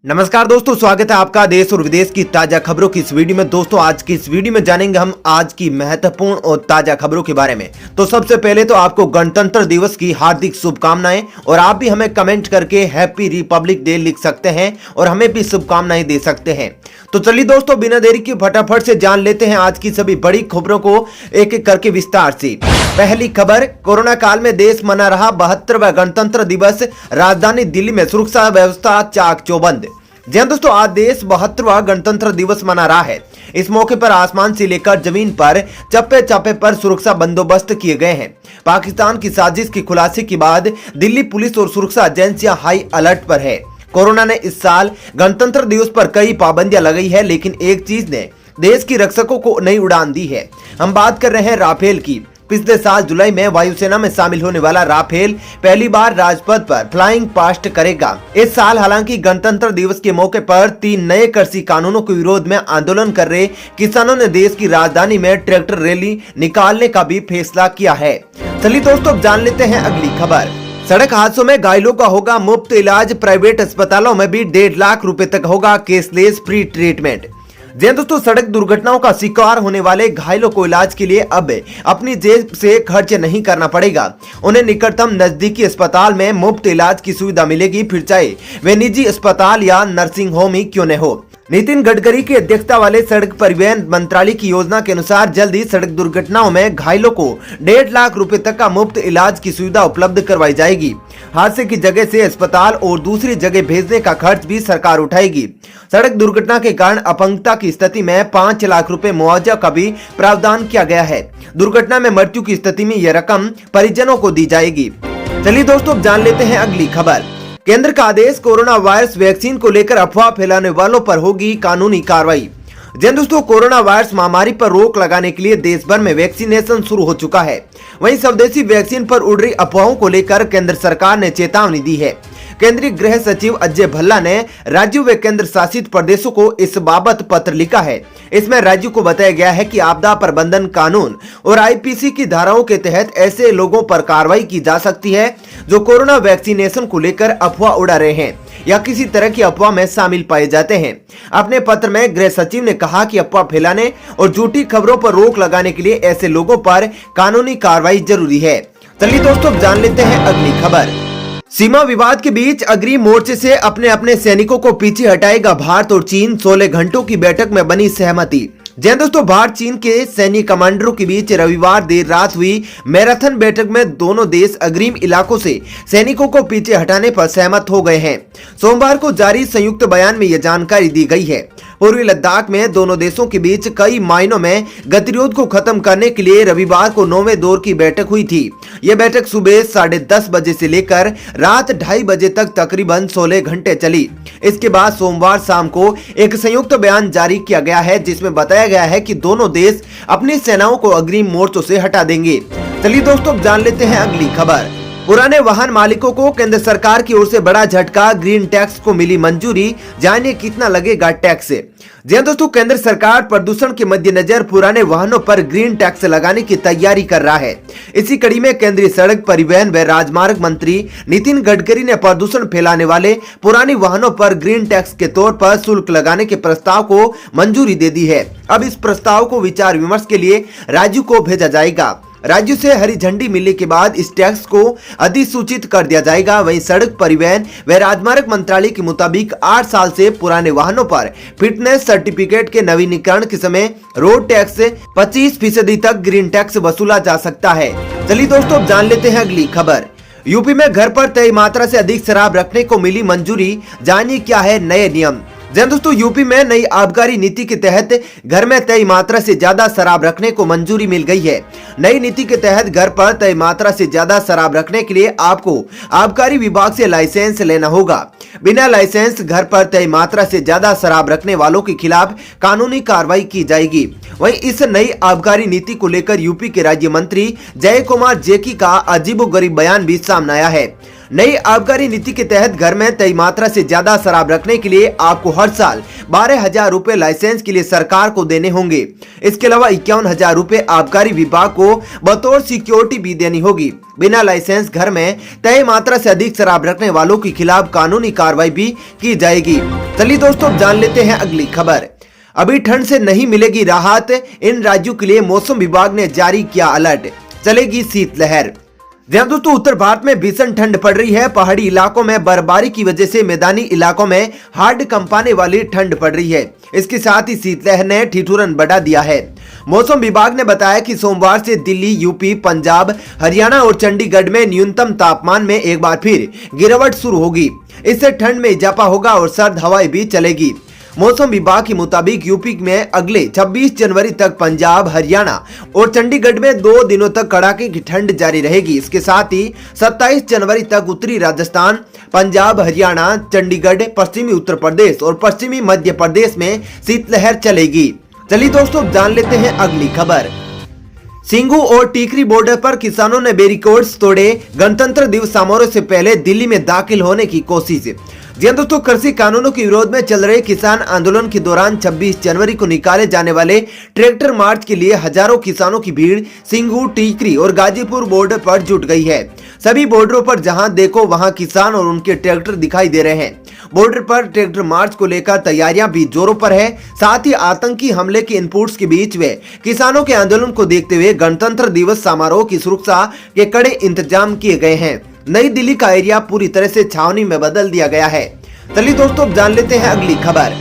नमस्कार दोस्तों, स्वागत है आपका देश और विदेश की ताजा खबरों की इस वीडियो में। दोस्तों आज की इस वीडियो में जानेंगे हम आज की महत्वपूर्ण और ताजा खबरों के बारे में। तो सबसे पहले तो आपको गणतंत्र दिवस की हार्दिक शुभकामनाएं, और आप भी हमें कमेंट करके हैप्पी रिपब्लिक डे लिख सकते हैं और हमें भी शुभकामनाएं दे सकते हैं। तो चलिए दोस्तों, बिना देरी के फटाफट से जान लेते हैं आज की सभी बड़ी खबरों को एक एक करके विस्तार से। पहली खबर, कोरोना काल में देश मना रहा 72वां गणतंत्र दिवस, राजधानी दिल्ली में सुरक्षा व्यवस्था चाक चौबंद। जी हां दोस्तों, आज देश 72वां गणतंत्र दिवस मना रहा है। इस मौके पर आसमान से लेकर जमीन पर चप्पे चप्पे पर सुरक्षा बंदोबस्त किए गए हैं। पाकिस्तान की साजिश के खुलासे के बाद दिल्ली पुलिस और सुरक्षा एजेंसियां हाई अलर्ट पर है। कोरोना ने इस साल गणतंत्र दिवस पर कई पाबंदियां लगाई है, लेकिन एक चीज ने देश की रक्षकों को नई उड़ान दी है। हम बात कर रहे हैं राफेल की। पिछले साल जुलाई में वायुसेना में शामिल होने वाला राफेल पहली बार राजपथ पर फ्लाइंग पास्ट करेगा। इस साल हालांकि गणतंत्र दिवस के मौके पर 3 नए कृषि कानूनों के विरोध में आंदोलन कर रहे किसानों ने देश की राजधानी में ट्रैक्टर रैली निकालने का भी फैसला किया है। चलिए दोस्तों, अब जान लेते हैं अगली खबर। सड़क हादसों में घायलों का होगा मुफ्त इलाज, प्राइवेट अस्पतालों में भी 1.5 लाख रुपए तक होगा कैशलेस फ्री ट्रीटमेंट। जी हां दोस्तों, सड़क दुर्घटनाओं का शिकार होने वाले घायलों को इलाज के लिए अब अपनी जेब से खर्च नहीं करना पड़ेगा। उन्हें निकटतम नजदीकी अस्पताल में मुफ्त इलाज की सुविधा मिलेगी, फिर चाहे वे निजी अस्पताल या नर्सिंग होम ही क्यों न हो। नितिन गडकरी की अध्यक्षता वाले सड़क परिवहन मंत्रालय की योजना के अनुसार जल्द ही सड़क दुर्घटनाओं में घायलों को 1.5 लाख रुपए तक का मुफ्त इलाज की सुविधा उपलब्ध करवाई जाएगी। हादसे की जगह से अस्पताल और दूसरी जगह भेजने का खर्च भी सरकार उठाएगी। सड़क दुर्घटना के कारण अपंगता की स्थिति में 5 लाख रुपए मुआवजा का भी प्रावधान किया गया है। दुर्घटना में मृत्यु की स्थिति में यह रकम परिजनों को दी जाएगी। चलिए दोस्तों, अब जान लेते हैं अगली खबर। केंद्र का आदेश, कोरोना वायरस वैक्सीन को लेकर अफवाह फैलाने वालों पर होगी कानूनी कार्रवाई। जी दोस्तों, कोरोना वायरस महामारी पर रोक लगाने के लिए देश भर में वैक्सीनेशन शुरू हो चुका है। वहीं स्वदेशी वैक्सीन पर उड़ रही अफवाहों को लेकर केंद्र सरकार ने चेतावनी दी है। केंद्रीय गृह सचिव अजय भल्ला ने राज्यों व केंद्र शासित प्रदेशों को इस बाबत पत्र लिखा है। इसमें राज्यों को बताया गया है कि आपदा प्रबंधन कानून और आईपीसी की धाराओं के तहत ऐसे लोगों पर कार्रवाई की जा सकती है जो कोरोना वैक्सीनेशन को लेकर अफवाह उड़ा रहे हैं या किसी तरह की अफवाह में शामिल पाए जाते हैं। अपने पत्र में गृह सचिव ने कहा कि अफवाह फैलाने और झूठी खबरों पर रोक लगाने के लिए ऐसे लोगों पर कानूनी कार्रवाई जरूरी है। चलिए दोस्तों, अब जान लेते हैं अगली खबर। सीमा विवाद के बीच अग्रिम मोर्चे से अपने अपने सैनिकों को पीछे हटाएगा भारत और चीन, 16 घंटों की बैठक में बनी सहमति। जी दोस्तों, भारत चीन के सैन्य कमांडरों के बीच रविवार देर रात हुई मैराथन बैठक में दोनों देश अग्रिम इलाकों से सैनिकों को पीछे हटाने पर सहमत हो गए हैं। सोमवार को जारी संयुक्त बयान में यह जानकारी दी गई है। पूर्वी लद्दाख में दोनों देशों के बीच कई मायनों में गतिरोध को खत्म करने के लिए रविवार को 9वें दौर की बैठक हुई थी। यह बैठक सुबह 10:30 बजे से लेकर रात 2:30 बजे तक तकरीबन 16 घंटे चली। इसके बाद सोमवार शाम को एक संयुक्त बयान जारी किया गया है, जिसमें बताया गया है कि दोनों देश अपनी सेनाओं को अग्रिम मोर्चों से हटा देंगे। चलिए दोस्तों, अब जान लेते हैं अगली खबर। पुराने वाहन मालिकों को केंद्र सरकार की ओर से बड़ा झटका, ग्रीन टैक्स को मिली मंजूरी, जानिए कितना लगेगा टैक्स। जी हां दोस्तों, केंद्र सरकार प्रदूषण के मद्देनजर पुराने वाहनों पर ग्रीन टैक्स लगाने की तैयारी कर रहा है। इसी कड़ी में केंद्रीय सड़क परिवहन व राजमार्ग मंत्री नितिन गडकरी ने प्रदूषण फैलाने वाले पुराने वाहनों पर ग्रीन टैक्स के तौर पर शुल्क लगाने के प्रस्ताव को मंजूरी दे दी है। अब इस प्रस्ताव को विचार विमर्श के लिए राज्यों को भेजा जाएगा। राज्यों से हरी झंडी मिलने के बाद इस टैक्स को अधिसूचित कर दिया जाएगा। वहीं सड़क परिवहन व राजमार्ग मंत्रालय के मुताबिक 8 साल से पुराने वाहनों पर फिटनेस सर्टिफिकेट के नवीनीकरण के समय रोड टैक्स से 25% तक ग्रीन टैक्स वसूला जा सकता है। चलिए दोस्तों, जान लेते हैं अगली खबर। यूपी में घर पर तय मात्रा से अधिक शराब रखने को मिली मंजूरी, जानिए क्या है नए नियम। जी दोस्तों, यूपी में नई आबकारी नीति के तहत घर में तय मात्रा से ज्यादा शराब रखने को मंजूरी मिल गई है। नई नीति के तहत घर पर तय मात्रा से ज्यादा शराब रखने के लिए आपको आबकारी विभाग से लाइसेंस लेना होगा। बिना लाइसेंस घर पर तय मात्रा से ज्यादा शराब रखने वालों के खिलाफ कानूनी कार्रवाई की जाएगी। वहीं इस नई आबकारी नीति को लेकर यूपी के राज्य मंत्री जय कुमार जेकी का अजीबोगरीब बयान भी सामने आया है। नई आबकारी नीति के तहत घर में तय मात्रा से ज्यादा शराब रखने के लिए आपको हर साल 12,000 रुपए लाइसेंस के लिए सरकार को देने होंगे। इसके अलावा 51,000 रुपए आबकारी विभाग को बतौर सिक्योरिटी भी देनी होगी। बिना लाइसेंस घर में तय मात्रा से अधिक शराब रखने वालों के खिलाफ कानूनी कार्रवाई भी की जाएगी। चलिए दोस्तों, जान लेते हैं अगली खबर। अभी ठंड से नहीं मिलेगी राहत, इन राज्यों के लिए मौसम विभाग ने जारी किया अलर्ट, चलेगी शीतलहर। दोस्तों, उत्तर भारत में भीषण ठंड पड़ रही है। पहाड़ी इलाकों में बर्फबारी की वजह से मैदानी इलाकों में हाड़ कंपाने वाली ठंड पड़ रही है। इसके साथ ही शीतलहर ने ठिठुरन बढ़ा दिया है। मौसम विभाग ने बताया कि सोमवार से दिल्ली, यूपी, पंजाब, हरियाणा और चंडीगढ़ में न्यूनतम तापमान में एक बार फिर गिरावट शुरू होगी। इससे ठंड में इजाफा होगा और सर्द हवाएं भी चलेगी। मौसम विभाग के मुताबिक यूपी में अगले 26 जनवरी तक पंजाब, हरियाणा और चंडीगढ़ में 2 दिनों तक कड़ाके की ठंड जारी रहेगी। इसके साथ ही 27 जनवरी तक उत्तरी राजस्थान, पंजाब, हरियाणा, चंडीगढ़, पश्चिमी उत्तर प्रदेश और पश्चिमी मध्य प्रदेश में शीतलहर चलेगी। चलिए दोस्तों, जान लेते हैं अगली खबर। सिंगू और टीकरी बॉर्डर पर किसानों ने बैरिकेड्स तोड़े, गणतंत्र दिवस समारोह से पहले दिल्ली में दाखिल होने की कोशिश। जी दोस्तों, कृषि कानूनों के विरोध में चल रहे किसान आंदोलन के दौरान 26 जनवरी को निकाले जाने वाले ट्रैक्टर मार्च के लिए हजारों किसानों की भीड़ सिंगू, टीकरी और गाजीपुर बॉर्डर पर जुट गई है। सभी बॉर्डरों पर जहां देखो वहां किसान और उनके ट्रैक्टर दिखाई दे रहे हैं। बॉर्डर पर ट्रैक्टर मार्च को लेकर तैयारियां भी जोरों पर है। साथ ही आतंकी हमले के इनपुट्स के बीच में किसानों के आंदोलन को देखते हुए गणतंत्र दिवस समारोह की सुरक्षा के कड़े इंतजाम किए गए हैं। नई दिल्ली का एरिया पूरी तरह से छावनी में बदल दिया गया है। चलिए दोस्तों, जान लेते हैं अगली खबर।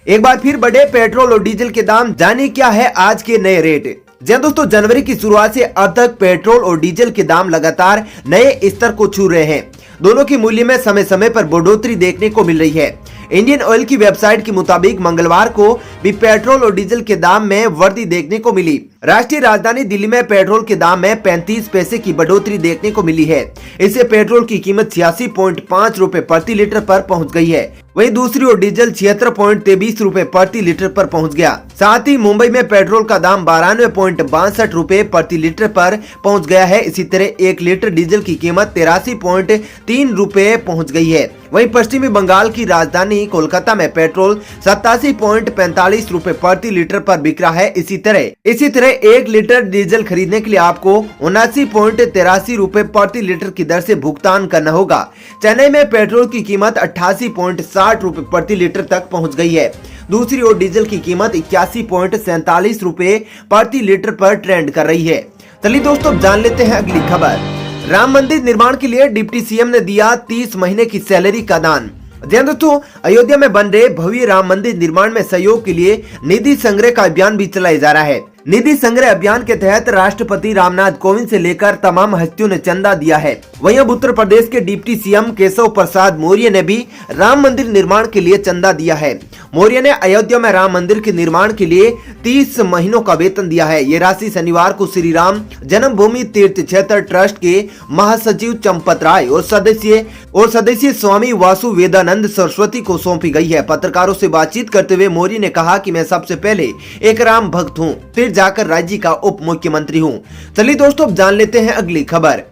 एक बार फिर बढ़े पेट्रोल और डीजल के दाम, जानिए क्या है आज के नए रेट। जी दोस्तों, जनवरी की शुरुआत से अब तक पेट्रोल और डीजल के दाम लगातार नए स्तर को छू रहे हैं। दोनों के मूल्य में समय समय पर बढ़ोतरी देखने को मिल रही है। इंडियन ऑयल की वेबसाइट के मुताबिक मंगलवार को भी पेट्रोल और डीजल के दाम में वृद्धि देखने को मिली। राष्ट्रीय राजधानी दिल्ली में पेट्रोल के दाम में 35 पैसे की बढ़ोतरी देखने को मिली है। इससे पेट्रोल की कीमत 86.5 रुपए प्रति लीटर पर पहुंच गई है। वहीं दूसरी ओर डीजल 76.23 रुपए प्रति लीटर पर पहुंच गया। साथ ही मुंबई में पेट्रोल का दाम 92.62 रुपए प्रति लीटर पर पहुंच गया है। इसी तरह 1 लीटर डीजल की कीमत 83.3 रुपए पहुंच गई है। वहीं पश्चिमी बंगाल की राजधानी कोलकाता में पेट्रोल 87.45 रुपए प्रति लीटर पर बिक रहा है। इसी तरह 1 लीटर डीजल खरीदने के लिए आपको 79.83 रुपए प्रति लीटर की दर से भुगतान करना होगा। चेन्नई में पेट्रोल की कीमत 88.60 रुपए प्रति लीटर तक पहुंच गई है। दूसरी ओर डीजल की कीमत 81.47 रुपए प्रति लीटर पर ट्रेंड कर रही है। चलिए दोस्तों, जान लेते हैं अगली खबर। राम मंदिर निर्माण के लिए डिप्टी सीएम ने दिया 30 महीने की सैलरी का दान। दोस्तों, अयोध्या में बन रहे भव्य राम मंदिर निर्माण में सहयोग के लिए निधि संग्रह का अभियान भी चलाया जा रहा है। निधि संग्रह अभियान के तहत राष्ट्रपति रामनाथ कोविंद से लेकर तमाम हस्तियों ने चंदा दिया है। वहीं अब उत्तर प्रदेश के डिप्टी सीएम केशव प्रसाद मौर्य ने भी राम मंदिर निर्माण के लिए चंदा दिया है। मौर्य ने अयोध्या में राम मंदिर के निर्माण के लिए 30 महीनों का वेतन दिया है। ये राशि शनिवार को श्री राम जन्मभूमि तीर्थ क्षेत्र ट्रस्ट के महासचिव चंपत राय और सदस्य स्वामी वासु वेदानंद सरस्वती को सौंपी गई है। पत्रकारों से बातचीत करते हुए मौर्य ने कहा कि मैं सबसे पहले एक राम भक्त हूँ, फिर जाकर राज्य का उप मुख्यमंत्री हूँ। चलिए दोस्तों, अब जान लेते हैं अगली खबर।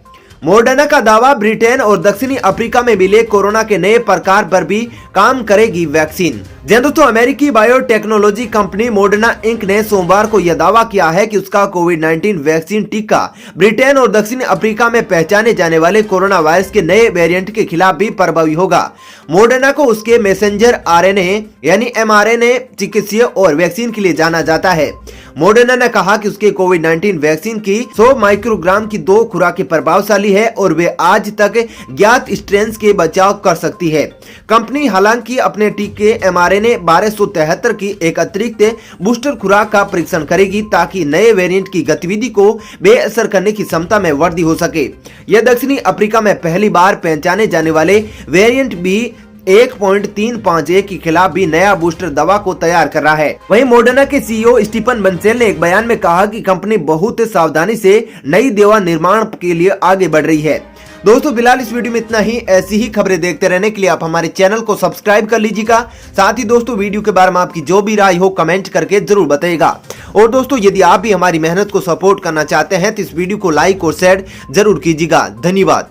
मॉडर्ना का दावा, ब्रिटेन और दक्षिणी अफ्रीका में मिले कोरोना के नए प्रकार पर भी काम करेगी वैक्सीन। दोस्तों, अमेरिकी बायोटेक्नोलॉजी कंपनी मॉडर्ना इंक ने सोमवार को यह दावा किया है कि उसका कोविड-19 वैक्सीन टीका ब्रिटेन और दक्षिणी अफ्रीका में पहचाने जाने वाले कोरोना वायरस के नए वेरिएंट के खिलाफ भी प्रभावी होगा। मॉडर्ना को उसके मैसेंजर आरएनए यानी mRNA चिकित्सीय और वैक्सीन के लिए जाना जाता है। मॉडर्ना ने कहा कि उसके कोविड-19 वैक्सीन की 100 माइक्रोग्राम की 2 खुराकें प्रभावशाली है और वे आज तक ज्ञात स्ट्रेन के बचाव कर सकती है। कंपनी हालांकि अपने टीके mRNA 1273 की एक अतिरिक्त बूस्टर खुराक का परीक्षण करेगी ताकि नए वेरिएंट की गतिविधि को बेअसर करने की क्षमता में वृद्धि हो सके। यह दक्षिणी अफ्रीका में पहली बार पहचाने जाने वाले वेरिएंट भी 1.351 के खिलाफ भी नया बूस्टर दवा को तैयार कर रहा है। वहीं मॉडर्ना के सीईओ स्टीफन बंसेल ने एक बयान में कहा कि कंपनी बहुत सावधानी से नई दवा निर्माण के लिए आगे बढ़ रही है। दोस्तों, फिलहाल इस वीडियो में इतना ही। ऐसी ही खबरें देखते रहने के लिए आप हमारे चैनल को सब्सक्राइब कर लीजिएगा। साथ ही दोस्तों, वीडियो के बारे में आपकी जो भी राय हो कमेंट करके जरूर बताइएगा। और दोस्तों, यदि आप भी हमारी मेहनत को सपोर्ट करना चाहते हैं तो इस वीडियो को लाइक और शेयर जरूर कीजिएगा। धन्यवाद।